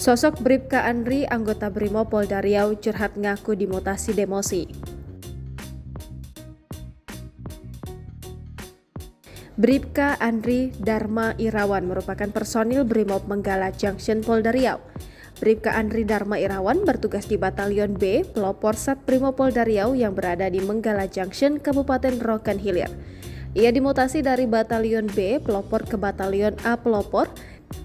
Sosok Bribka Andri, anggota Brimopolda Riau, curhat ngaku dimutasi demosi. Bribka Andri Dharma Irawan merupakan personil Brimob Menggala Junction Polda Riau. Bribka Andri Dharma Irawan bertugas di Batalion B, pelopor Sat Brimopolda Riau yang berada di Menggala Junction, Kabupaten Rokan Hilir. Ia dimutasi dari Batalion B, pelopor ke Batalion A, pelopor,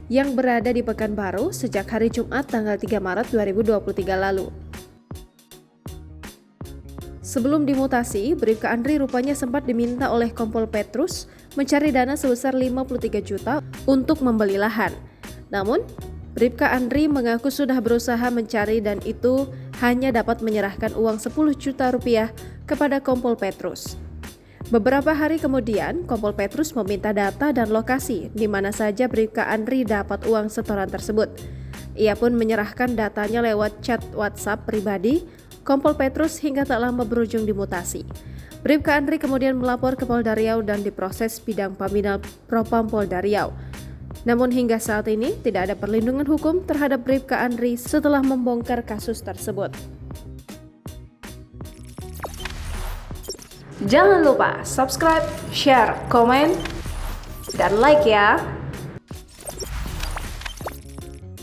yang berada di Pekanbaru sejak hari Jumat tanggal 3 Maret 2023 lalu. Sebelum dimutasi, Bribka Andri rupanya sempat diminta oleh Kompol Petrus mencari dana sebesar 53 juta untuk membeli lahan. Namun, Bribka Andri mengaku sudah berusaha mencari dan itu hanya dapat menyerahkan uang 10 juta rupiah kepada Kompol Petrus. Beberapa hari kemudian, Kompol Petrus meminta data dan lokasi di mana saja Bribka Andri dapat uang setoran tersebut. Ia pun menyerahkan datanya lewat chat WhatsApp pribadi Kompol Petrus hingga tak lama berujung dimutasi. Bribka Andri kemudian melapor ke Polda Riau dan diproses bidang Pambina Propam Polda Riau. Namun hingga saat ini tidak ada perlindungan hukum terhadap Bribka Andri setelah membongkar kasus tersebut. Jangan lupa subscribe, share, komen, dan like ya!